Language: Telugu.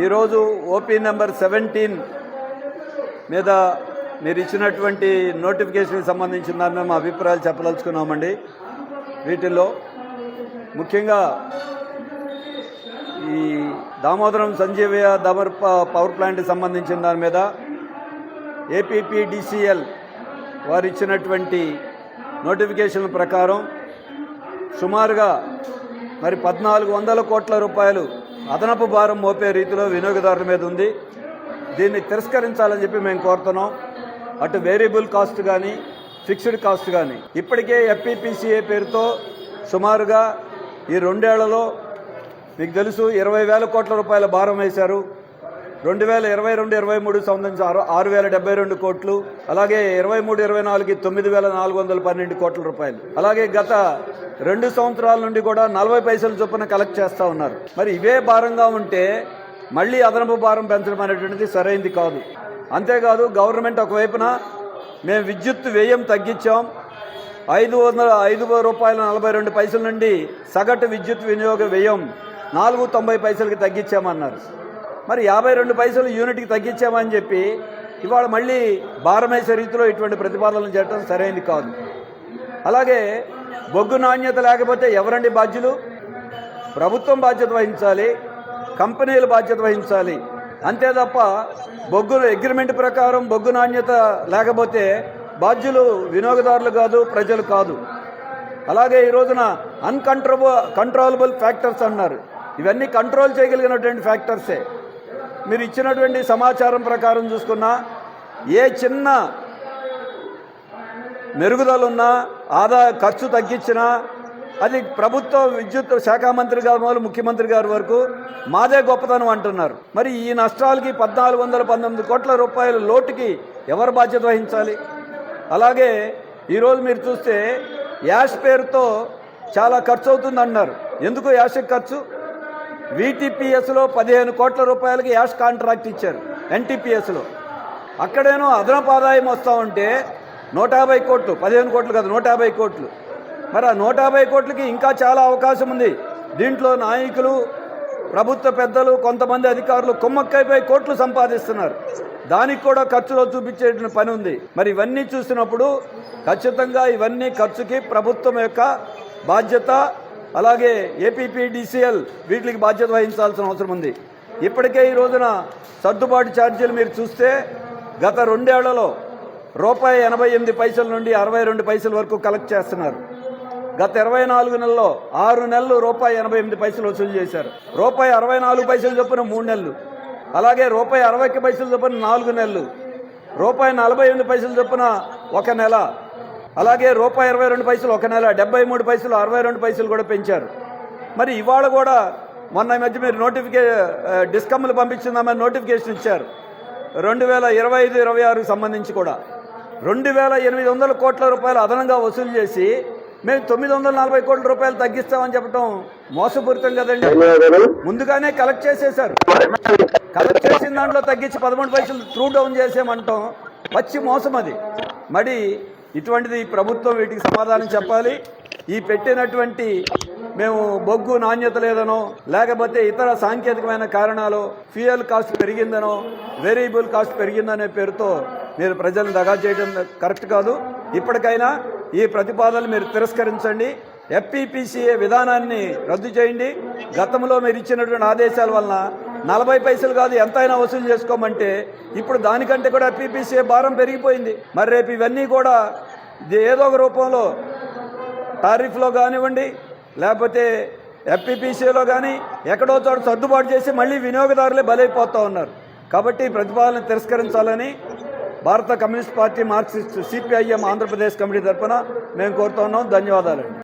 ఈరోజు ఓపీ నెంబర్ 17 మీద మీరు ఇచ్చినటువంటి నోటిఫికేషన్కి సంబంధించిన దాని మీద మా అభిప్రాయాలు చెప్పదలుచుకున్నామండి. వీటిల్లో ముఖ్యంగా ఈ దామోదరం సంజీవయ్య దమర్ పవర్ ప్లాంట్కి సంబంధించిన దాని మీద ఏపీపీడీసీఎల్ వారు ఇచ్చినటువంటి నోటిఫికేషన్ ప్రకారం సుమారుగా మరి 1400 కోట్ల రూపాయలు అదనపు భారం మోపే రీతిలో వినియోగదారుల మీద ఉంది. దీన్ని తిరస్కరించాలని చెప్పి మేము కోరుతున్నాం. అటు వేరియబుల్ కాస్ట్ కానీ ఫిక్స్డ్ కాస్ట్ కానీ ఇప్పటికే ఎఫ్పీపీసీఏ పేరుతో సుమారుగా ఈ 2 ఏళ్లలో మీకు తెలుసు 20,000 కోట్ల రూపాయల భారం వేశారు. 2022-23 సంబంధించి 6,072 కోట్లు, అలాగే 23-24కి 9,412 కోట్ల రూపాయలు, అలాగే గత 2 సంవత్సరాల నుండి కూడా 40 పైసల చొప్పున కలెక్ట్ చేస్తూ ఉన్నారు. మరి ఇవే భారంగా ఉంటే మళ్ళీ అదనపు భారం పెంచడం అనేటువంటిది సరైంది కాదు. అంతేకాదు గవర్నమెంట్ ఒకవైపున మేము విద్యుత్ వ్యయం తగ్గించాం, 5 రూపాయల 42 పైసల నుండి సగటు విద్యుత్ వినియోగ వ్యయం 4.90 పైసలకి తగ్గించామన్నారు. మరి 52 పైసలు యూనిట్కి తగ్గించామని చెప్పి ఇవాళ మళ్ళీ భారమేసే రీతిలో ఇటువంటి ప్రతిపాదనలు చేయడం సరైనది కాదు. అలాగే బొగ్గు నాణ్యత లేకపోతే ఎవరండి బాధ్యులు? ప్రభుత్వం బాధ్యత వహించాలి, కంపెనీలు బాధ్యత వహించాలి. అంతే తప్ప బొగ్గు అగ్రిమెంట్ ప్రకారం బొగ్గు నాణ్యత లేకపోతే బాధ్యులు వినియోగదారులు కాదు, ప్రజలు కాదు. అలాగే ఈ రోజున కంట్రోలబుల్ ఫ్యాక్టర్స్ అన్నారు. ఇవన్నీ కంట్రోల్ చేయగలిగినటువంటి ఫ్యాక్టర్సే. మీరు ఇచ్చినటువంటి సమాచారం ప్రకారం చూసుకున్నా ఏ చిన్న మెరుగుదలున్నా ఖర్చు తగ్గించినా అది ప్రభుత్వ విద్యుత్ శాఖ మంత్రి గారు మొదలు ముఖ్యమంత్రి గారి వరకు మాదే గొప్పతనం అంటున్నారు. మరి ఈ నష్టాలకి 1,419 కోట్ల రూపాయల లోటుకి ఎవరు బాధ్యత వహించాలి? అలాగే ఈరోజు మీరు చూస్తే యాష్ పేరుతో చాలా ఖర్చు అవుతుంది అన్నారు. ఎందుకు యాష్ ఖర్చు? వీటీపీఎస్లో 15 కోట్ల రూపాయలకి యాష్ కాంట్రాక్ట్ ఇచ్చారు. ఎన్టీపీఎస్లో అక్కడేనో అదనపు ఆదాయం వస్తూ ఉంటే 150 కోట్లు, 15 కోట్లు కాదు 150 కోట్లు. మరి ఆ 150 కోట్లకి ఇంకా చాలా అవకాశం ఉంది. దీంట్లో నాయకులు, ప్రభుత్వ పెద్దలు, కొంతమంది అధికారులు కుమ్మక్కైపోయి కోట్లు సంపాదిస్తున్నారు. దానికి కూడా ఖర్చులో చూపించే పని ఉంది. మరి ఇవన్నీ చూసినప్పుడు ఖచ్చితంగా ఇవన్నీ ఖర్చుకి ప్రభుత్వం యొక్క బాధ్యత, అలాగే ఏపీపీడీసీఎల్ వీటికి బాధ్యత వహించాల్సిన అవసరం ఉంది. ఇప్పటికే ఈ రోజున సర్దుబాటు ఛార్జీలు మీరు చూస్తే గత 2 ఏళ్లలో ₹1.88 నుండి 62 పైసల వరకు కలెక్ట్ చేస్తున్నారు. గత 24 నెలల్లో 6 నెలలు ₹1.88 వసూలు చేశారు. ₹64 చొప్పున 3 నెలలు, అలాగే ₹60 చొప్పున 4 నెలలు, ₹48 చొప్పున 1 నెల, అలాగే ₹22 1 నెల, 73 పైసలు, 62 పైసలు కూడా పెంచారు. మరి ఇవాళ కూడా మొన్న మధ్య మీరు డిస్కమ్లు పంపించిందామని నోటిఫికేషన్ ఇచ్చారు. 2025-26 సంబంధించి కూడా 2,800 కోట్ల రూపాయలు అదనంగా వసూలు చేసి మేము 940 కోట్ల రూపాయలు తగ్గిస్తామని చెప్పడం మోసపూరితం కదండి. ముందుగానే కలెక్ట్ చేసేశారు. కలెక్ట్ చేసిన దాంట్లో తగ్గించి 13 పైసలు త్రూ డౌన్ చేసేమంటాం వచ్చి మోసం అది. మరి ఇటువంటిది ప్రభుత్వం వీటికి సమాధానం చెప్పాలి. ఈ పెట్టినటువంటి మేము బొగ్గు నాణ్యత లేదనో, లేకపోతే ఇతర సాంకేతికమైన కారణాలు, ఫ్యూయల్ కాస్ట్ పెరిగిందనో, వేరియబుల్ కాస్ట్ పెరిగిందనే పేరుతో మీరు ప్రజలను దగా చేయడం కరెక్ట్ కాదు. ఇప్పటికైనా ఈ ప్రతిపాదనలు మీరు తిరస్కరించండి. ఎఫ్పీపీసీఏ విధానాన్ని రద్దు చేయండి. గతంలో మీరు ఇచ్చినటువంటి ఆదేశాల వలన 40 పైసలు కాదు ఎంతైనా వసూలు చేసుకోమంటే ఇప్పుడు దానికంటే కూడా ఎఫ్పీపీసీఏ భారం పెరిగిపోయింది. మరి రేపు ఇవన్నీ కూడా ఏదో ఒక రూపంలో టారిఫ్లో కానివ్వండి, లేకపోతే ఎఫ్పీపీసీలో కానీ ఎక్కడో చోట సర్దుబాటు చేసి మళ్ళీ వినియోగదారులే బలైపోతూ ఉన్నారు. కాబట్టి ప్రతిపాదన తిరస్కరించాలని భారత communist party, Marxist, CPIM Andhra Pradesh committee తరఫున మేము కోరుతున్నాం. ధన్యవాదాలండి.